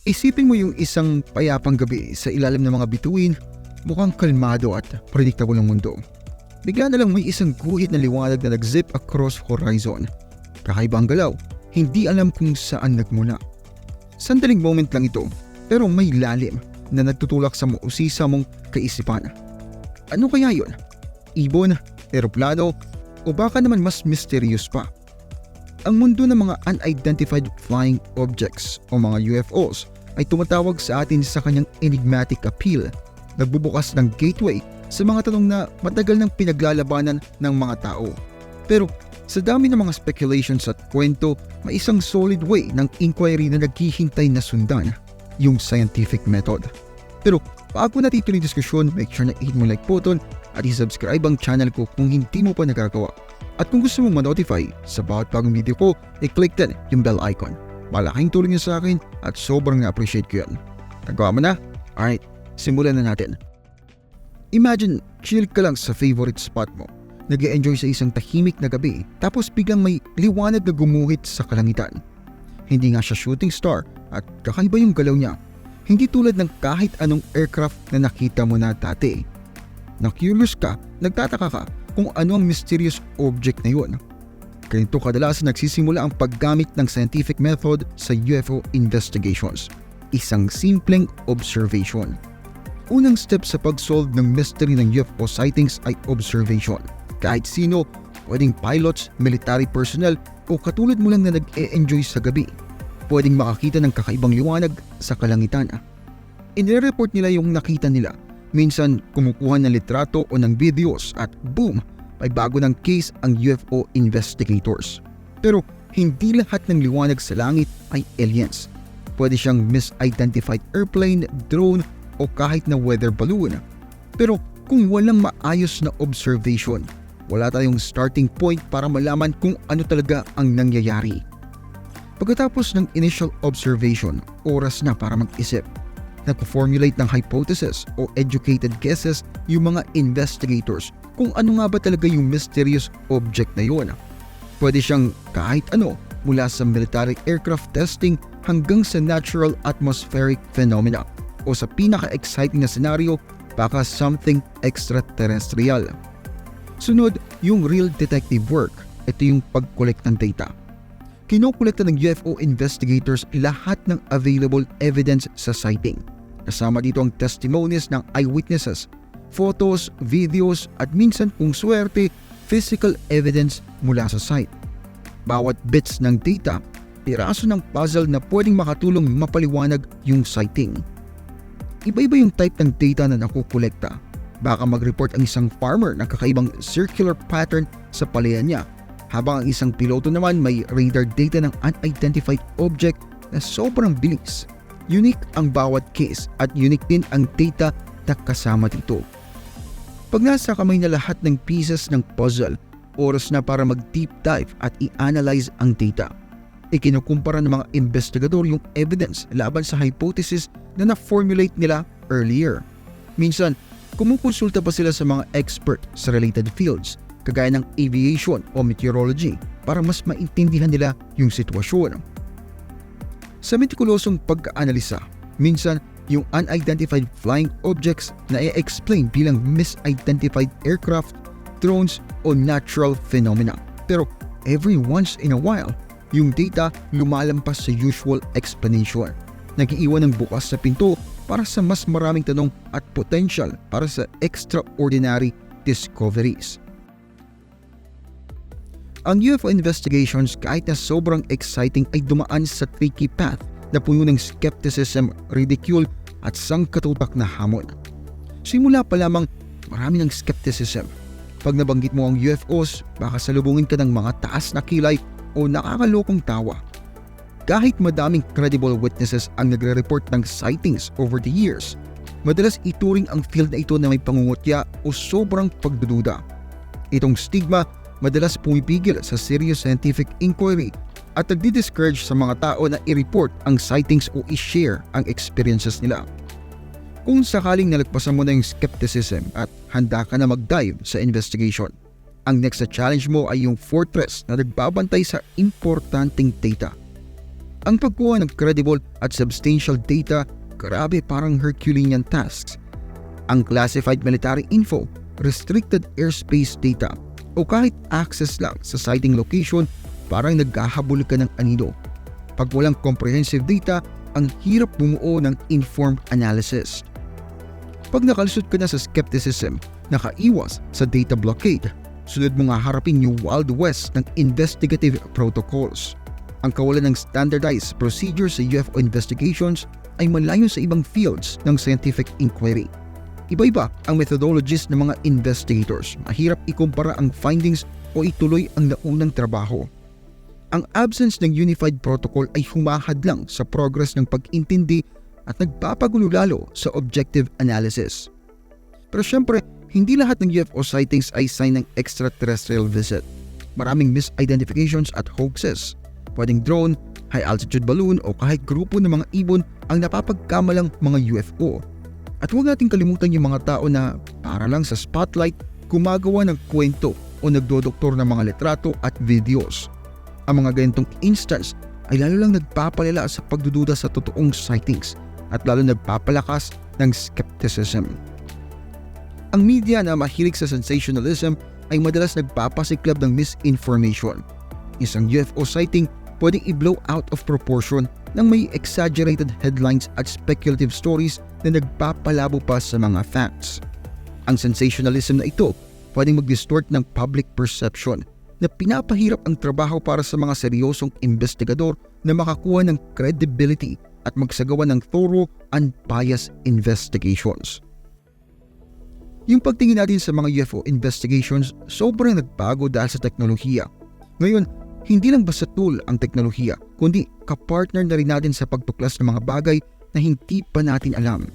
Isipin mo yung isang payapang gabi sa ilalim ng mga bituin, mukhang kalmado at predictable ng mundo. Bigla na lang may isang guhit na liwanag na nag-zip across horizon. Kakaibang galaw, hindi alam kung saan nagmula. Sandaling moment lang ito, pero may lalim na nagtutulak sa mausisa mong kaisipan. Ano kaya yon? Ibon, eroplano, o baka naman mas mysterious pa? Ang mundo ng mga unidentified flying objects o mga UFOs ay tumatawag sa atin sa kanyang enigmatic appeal, nagbubukas ng gateway sa mga tanong na matagal nang pinaglalabanan ng mga tao. Pero sa dami ng mga speculations at kwento, may isang solid way ng inquiry na naghihintay na sundan, yung scientific method. Pero bago natin ituloy diskusyon, make sure na i-hit mo like button at i-subscribe ang channel ko kung hindi mo pa nagagawa. At kung gusto mong ma-notify sa bawat bagong video ko, i-click din yung bell icon. Malaking tulong niya sa akin at sobrang na-appreciate ko yun. Nagawa mo na? Alright, simulan na natin. Imagine, chill ka lang sa favorite spot mo. Nag-e-enjoy sa isang tahimik na gabi, tapos biglang may liwanag na gumuhit sa kalangitan. Hindi nga siya shooting star at kakaiba yung galaw niya. Hindi tulad ng kahit anong aircraft na nakita mo na dati. Na-curious ka, nagtataka ka kung ano ang mysterious object na yun. Ganito kadalasan nagsisimula ang paggamit ng scientific method sa UFO investigations. Isang simpleng observation. Unang step sa pag-solve ng mystery ng UFO sightings ay observation. Kahit sino, pwedeng pilots, military personnel o katulad mo lang na nag-e-enjoy sa gabi, pwedeng makakita ng kakaibang liwanag sa kalangitan. Inire-report nila yung nakita nila. Minsan kumukuha ng litrato o ng videos at boom, may bago ng case ang UFO investigators. Pero hindi lahat ng liwanag sa langit ay aliens. Pwede siyang misidentified airplane, drone o kahit na weather balloon. Pero kung walang maayos na observation, wala tayong starting point para malaman kung ano talaga ang nangyayari. Pagkatapos ng initial observation, oras na para mag-isip. Nagpo-formulate ng hypothesis o educated guesses yung mga investigators kung ano nga ba talaga yung mysterious object na yun. Pwede siyang kahit ano, mula sa military aircraft testing hanggang sa natural atmospheric phenomena o sa pinaka-exciting na scenario, baka something extraterrestrial. Sunod, yung real detective work. Ito yung pag-collect ng data. Kinokolekta ng UFO investigators lahat ng available evidence sa sighting. Kasama dito ang testimonies ng eyewitnesses, photos, videos at minsan kung swerte, physical evidence mula sa site. Bawat bits ng data, piraso ng puzzle na pwedeng makatulong mapaliwanag yung sighting. Iba-iba yung type ng data na nakukolekta. Baka mag-report ang isang farmer ng kakaibang circular pattern sa palayan niya, habang ang isang piloto naman may radar data ng unidentified object na sobrang bilis. Unique ang bawat case at unique din ang data na kasama dito. Pag nasa kamay na lahat ng pieces ng puzzle, oras na para mag-deep dive at i-analyze ang data. Ikinukumpara ng mga investigador yung evidence laban sa hypothesis na na-formulate nila earlier. Minsan, kumukonsulta pa sila sa mga expert sa related fields, kagaya ng aviation o meteorology, para mas maintindihan nila yung sitwasyon. Sa metikulosong pagka-analisa, minsan yung unidentified flying objects na i-explain bilang misidentified aircraft, drones o natural phenomena. Pero every once in a while, yung data lumalampas sa usual explanation. Nag-iiwan ng bukas sa pinto para sa mas maraming tanong at potential para sa extraordinary discoveries. Ang UFO investigations kahit na sobrang exciting ay dumaan sa tricky path na puno ng skepticism, ridicule at sangkatutak na hamon. Simula pa lamang marami ng skepticism. Pag nabanggit mo ang UFOs, baka salubungin ka ng mga taas na kilay o nakakalokong tawa. Kahit madaming credible witnesses ang nagre-report ng sightings over the years, madalas ituring ang field na ito na may pangungutya o sobrang pagdududa. Itong stigma madalas pumipigil sa serious scientific inquiry at nagdi-discourage sa mga tao na i-report ang sightings o i-share ang experiences nila. Kung sakaling nalagpasan mo na yung skepticism at handa ka na mag-dive sa investigation, ang next na challenge mo ay yung fortress na nagbabantay sa importanteng data. Ang pagkuha ng credible at substantial data, grabe parang Herculean tasks. Ang classified military info, restricted airspace data, o kahit access lang sa sighting location, parang naghahabol ka ng anino. Pag walang comprehensive data, ang hirap bumuo ng informed analysis. Pag nakalusot ka na sa skepticism, nakaiwas sa data blockade, sunod mo nga harapin yung Wild West ng investigative protocols. Ang kawalan ng standardized procedures sa UFO investigations ay malayo sa ibang fields ng scientific inquiry. Iba-iba ang methodologies ng mga investigators. Mahirap ikumpara ang findings o ituloy ang naunang trabaho. Ang absence ng unified protocol ay humahadlang sa progress ng pag-intindi at nagpapagulo lalo sa objective analysis. Pero syempre, hindi lahat ng UFO sightings ay sign ng extraterrestrial visit. Maraming misidentifications at hoaxes. Pwedeng drone, high-altitude balloon o kahit grupo ng mga ibon ang napapagkamalang mga UFO. At huwag nating kalimutan yung mga tao na para lang sa spotlight gumagawa ng kwento o nagdodoktor ng mga litrato at videos. Ang mga ganitong instance ay lalo lang nagpapalala sa pagdududa sa totoong sightings at lalo nagpapalakas ng skepticism. Ang media na mahilig sa sensationalism ay madalas nagpapasiklab ng misinformation. Isang UFO sighting pwedeng i-blow out of proportion ng may exaggerated headlines at speculative stories na nagpapalabo pa sa mga facts. Ang sensationalism na ito pwedeng mag-distort ng public perception na pinapahirap ang trabaho para sa mga seryosong investigador na makakuha ng credibility at magsagawa ng thorough, unbiased investigations. Yung pagtingin natin sa mga UFO investigations sobrang nagbago dahil sa teknolohiya. Ngayon, hindi lang basta tool ang teknolohiya, kundi kapartner na rin natin sa pagtuklas ng mga bagay na hindi pa natin alam.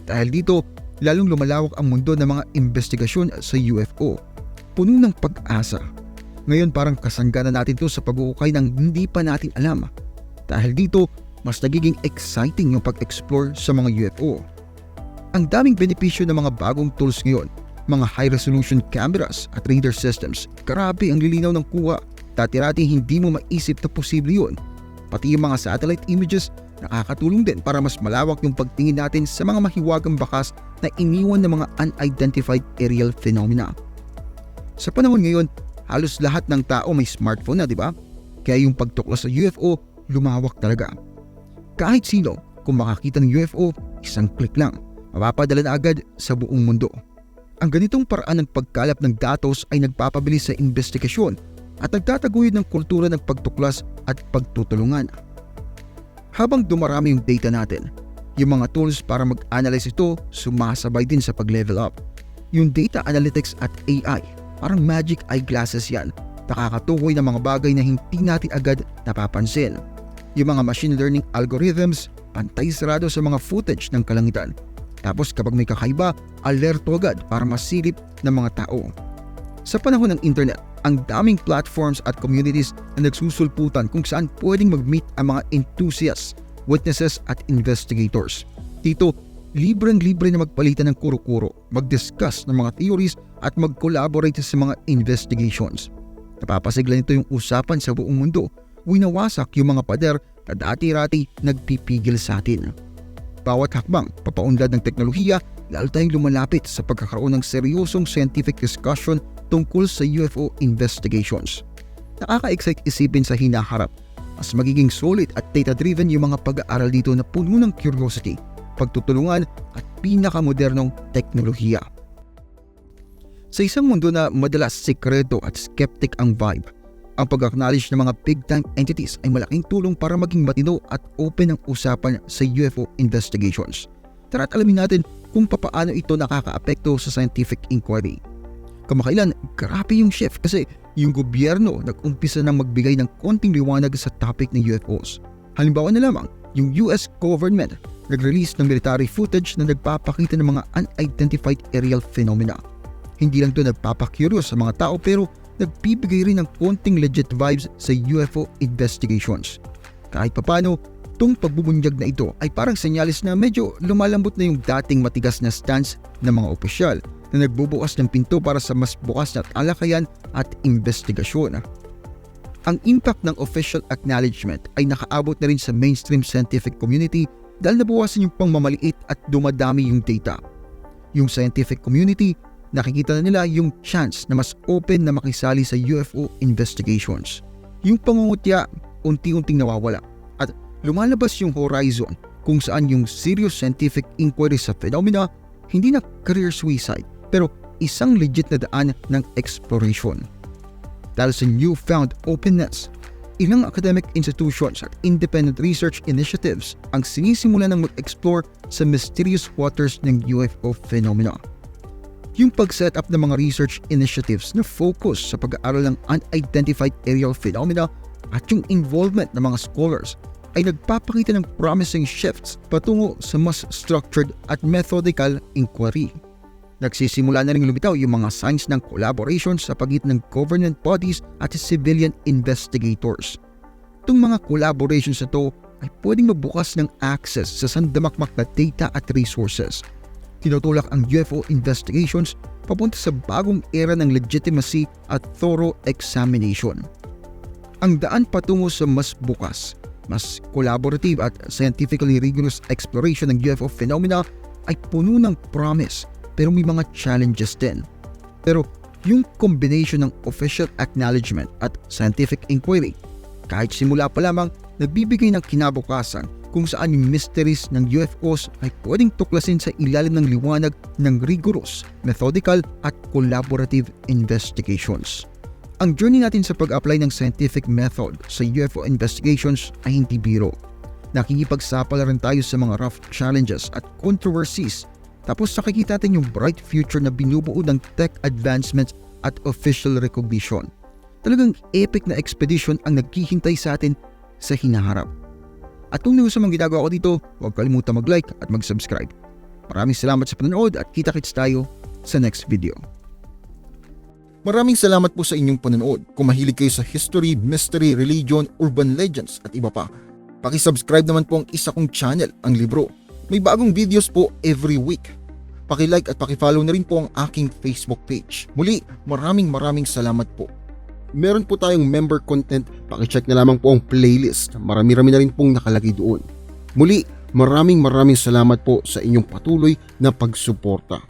Dahil dito, lalong lumalawak ang mundo ng mga investigasyon sa UFO. Puno ng pag-asa. Ngayon parang kasangga na natin to sa pag-uukay ng hindi pa natin alam. Dahil dito, mas nagiging exciting yung pag-explore sa mga UFO. Ang daming benepisyo ng mga bagong tools ngayon, mga high-resolution cameras at radar systems, grabe ang lilinaw ng kuha. Dati-rati hindi mo maisip na posible yun. Pati yung mga satellite images nakakatulong din para mas malawak yung pagtingin natin sa mga mahiwagang bakas na iniwan ng mga unidentified aerial phenomena. Sa panahon ngayon, halos lahat ng tao may smartphone na, di ba? Kaya yung pagtuklas sa UFO, lumawak talaga. Kahit sino, kung makakita ng UFO, isang click lang, mapapadala na agad sa buong mundo. Ang ganitong paraan ng pagkalap ng datos ay nagpapabilis sa investigasyon at nagtataguyod ng kultura ng pagtuklas at pagtutulungan. Habang dumarami yung data natin, yung mga tools para mag-analyze ito sumasabay din sa pag-level up. Yung data analytics at AI, parang magic eyeglasses yan, nakakatukoy ng mga bagay na hindi natin agad napapansin. Yung mga machine learning algorithms, pantay sarado sa mga footage ng kalangitan. Tapos kapag may kakaiba, alerto agad para masilip ng mga tao. Sa panahon ng internet, ang daming platforms at communities na nagsusulputan kung saan pwedeng mag-meet ang mga enthusiasts, witnesses at investigators. Dito, libreng-libre na magpalitan ng kuro-kuro, mag-discuss ng mga theories at mag-collaborate sa mga investigations. Napapasigla nito yung usapan sa buong mundo, winawasak yung mga pader na dati-rati nagpipigil sa atin. Bawat hakbang, papaunlad ng teknolohiya, lalo tayong lumalapit sa pagkakaroon ng seryosong scientific discussion tungkol sa UFO investigations. Nakaka-excite isipin sa hinaharap. Mas magiging solid at data-driven yung mga pag-aaral dito na puno ng curiosity, pagtutulungan at pinakamodernong teknolohiya. Sa isang mundo na madalas sikreto at skeptic ang vibe, ang pag-acknowledge ng mga big-time entities ay malaking tulong para maging matino at open ang usapan sa UFO investigations. Tara't alamin natin kung papaano ito nakakaapekto sa scientific inquiry. Kamakailan, grabe yung shift kasi yung gobyerno nag-umpisa ng magbigay ng konting liwanag sa topic ng UFOs. Halimbawa na lamang, yung US government nag-release ng military footage na nagpapakita ng mga unidentified aerial phenomena. Hindi lang ito nagpapakurious sa mga tao pero nagbibigay rin ng konting legit vibes sa UFO investigations. Kahit papano, itong pagbubunyag na ito ay parang senyalis na medyo lumalambot na yung dating matigas na stance ng mga opisyal na nagbubukas ng pinto para sa mas bukas na talakayan at investigasyon. Ang impact ng official acknowledgement ay nakaabot na rin sa mainstream scientific community dahil nabawasan yung pangmamaliit at dumadami yung data. Yung scientific community, nakikita na nila yung chance na mas open na makisali sa UFO investigations. Yung pangungutya, unti-unting nawawala at lumalabas yung horizon kung saan yung serious scientific inquiry sa phenomena hindi na career suicide pero isang legit na daan ng exploration. Dahil sa newfound openness, ilang academic institutions at independent research initiatives ang sinisimula ng mag-explore sa mysterious waters ng UFO phenomena. Yung pag-set up ng mga research initiatives na focus sa pag-aaral ng unidentified aerial phenomena at yung involvement ng mga scholars ay nagpapakita ng promising shifts patungo sa mas structured at methodical inquiry. Nagsisimula na rin lumitaw yung mga signs ng collaboration sa pagitan ng government bodies at civilian investigators. Itong mga collaborations na to ay pwedeng magbukas ng access sa sandamakmak na data at resources. Tinutulak ang UFO investigations papunta sa bagong era ng legitimacy at thorough examination. Ang daan patungo sa mas bukas, mas collaborative at scientifically rigorous exploration ng UFO phenomena ay puno ng promise pero may mga challenges din. Pero yung combination ng official acknowledgement at scientific inquiry, kahit simula pa lamang, nagbibigay ng kinabukasan kung saan yung mysteries ng UFOs ay pwedeng tuklasin sa ilalim ng liwanag ng rigorous, methodical at collaborative investigations. Ang journey natin sa pag-apply ng scientific method sa UFO investigations ay hindi biro. Nakikipagsapala rin tayo sa mga rough challenges at controversies. Tapos nakikita natin yung bright future na binubuo ng tech advancements at official recognition. Talagang epic na expedition ang naghihintay sa atin sa hinaharap. At kung nagustuhan ang ginagawa ko dito, huwag kalimutan mag-like at mag-subscribe. Maraming salamat sa panonood at kita-kits tayo sa next video. Maraming salamat po sa inyong panonood. Kung mahilig kayo sa history, mystery, religion, urban legends at iba pa, paki-subscribe naman po ang isa kong channel, ang Libro. May bagong videos po every week. Paki-like at paki-follow na rin po ang aking Facebook page. Muli, maraming salamat po. Meron po tayong member content, paki-check na lamang po ang playlist. Marami-rami na rin pong nakalagay doon. Muli, maraming salamat po sa inyong patuloy na pagsuporta.